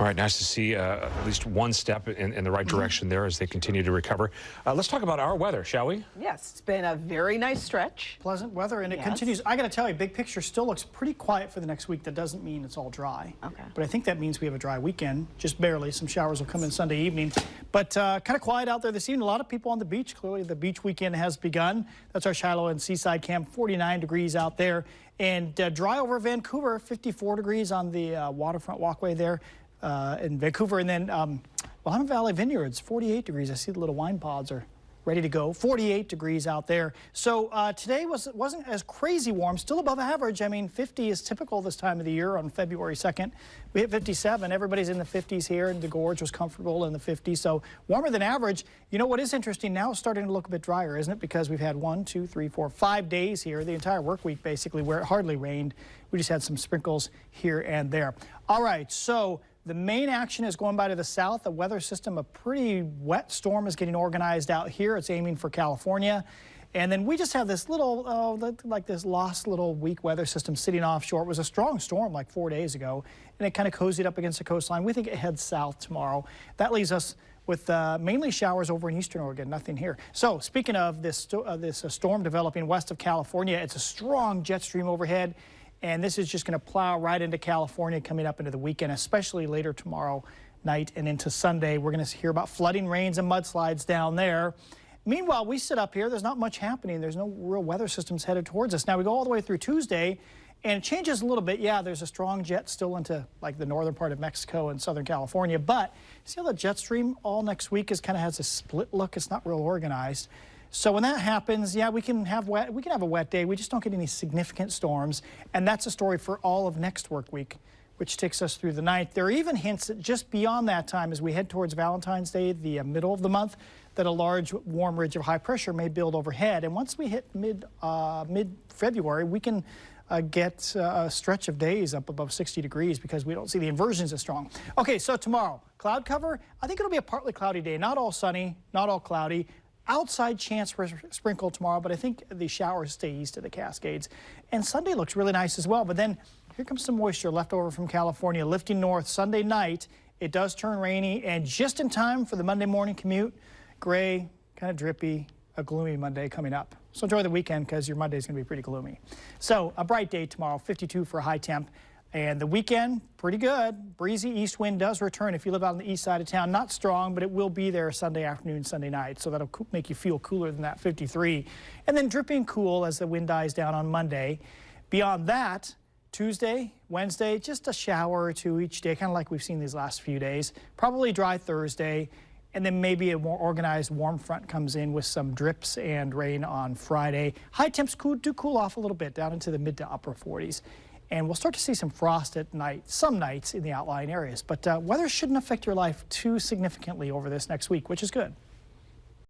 All right, nice to see at least one step in the right direction there as they continue to recover. Let's talk about our weather, shall we? Yes, it's been a very nice stretch. Pleasant weather, and it continues. I got to tell you, big picture still looks pretty quiet for the next week. That doesn't mean it's all dry. Okay. But I think that means we have a dry weekend, just barely. Some showers will come in Sunday evening. But kind of quiet out there this evening. A lot of people on the beach. Clearly, the beach weekend has begun. That's our Shiloh and Seaside Camp, 49 degrees out there. And dry over Vancouver, 54 degrees on the waterfront walkway there. In Vancouver, and then Willamette Valley Vineyards, 48 degrees. I see the little wine pods are ready to go. 48 degrees out there. So today wasn't as crazy warm, still above average. I mean, 50 is typical this time of the year on February 2nd. We hit 57. Everybody's in the 50s here, and the gorge was comfortable in the 50s. So warmer than average. You know what is interesting now? It's starting to look a bit drier, isn't it? Because we've had 1, 2, 3, 4, 5 days here, the entire work week basically, where it hardly rained. We just had some sprinkles here and there. All right, so the main action is going by to the south. The weather system, a pretty wet storm is getting organized out here. It's aiming for California. And then we just have this little, like this lost little weak weather system sitting offshore. It was a strong storm like 4 days ago, and it kind of cozied up against the coastline. We think it heads south tomorrow. That leaves us with mainly showers over in eastern Oregon, nothing here. So speaking of this storm developing west of California, it's a strong jet stream overhead. And this is just going to plow right into California coming up into the weekend, especially later tomorrow night and into Sunday. We're going to hear about flooding, rains, and mudslides down there. Meanwhile, we sit up here. There's not much happening. There's no real weather systems headed towards us. Now, we go all the way through Tuesday, and it changes a little bit. Yeah, there's a strong jet still into like the northern part of Mexico and Southern California. But see how the jet stream all next week kind of has a split look? It's not real organized. So when that happens, yeah, we can have a wet day. We just don't get any significant storms. And that's a story for all of next work week, which takes us through the 9th. There are even hints that just beyond that time, as we head towards Valentine's Day, the middle of the month, that a large warm ridge of high pressure may build overhead. And once we hit mid-February, we can get a stretch of days up above 60 degrees because we don't see the inversions as strong. Okay, so tomorrow, cloud cover. I think it'll be a partly cloudy day. Not all sunny, not all cloudy. Outside chance for a sprinkle tomorrow, but I think the showers stay east of the Cascades. And Sunday looks really nice as well, but then here comes some moisture left over from California, lifting north. Sunday night, it does turn rainy, and just in time for the Monday morning commute, gray, kind of drippy, a gloomy Monday coming up. So enjoy the weekend because your Monday is going to be pretty gloomy. So a bright day tomorrow, 52 for a high temp. And the weekend, pretty good. Breezy east wind does return if you live out on the east side of town. Not strong, but it will be there Sunday afternoon, Sunday night. So that'll make you feel cooler than that 53. And then dripping cool as the wind dies down on Monday. Beyond that, Tuesday, Wednesday, just a shower or two each day, kind of like we've seen these last few days. Probably dry Thursday. And then maybe a more organized warm front comes in with some drips and rain on Friday. High temps do cool off a little bit down into the mid to upper 40s. And we'll start to see some frost at night, some nights in the outlying areas. But weather shouldn't affect your life too significantly over this next week, which is good.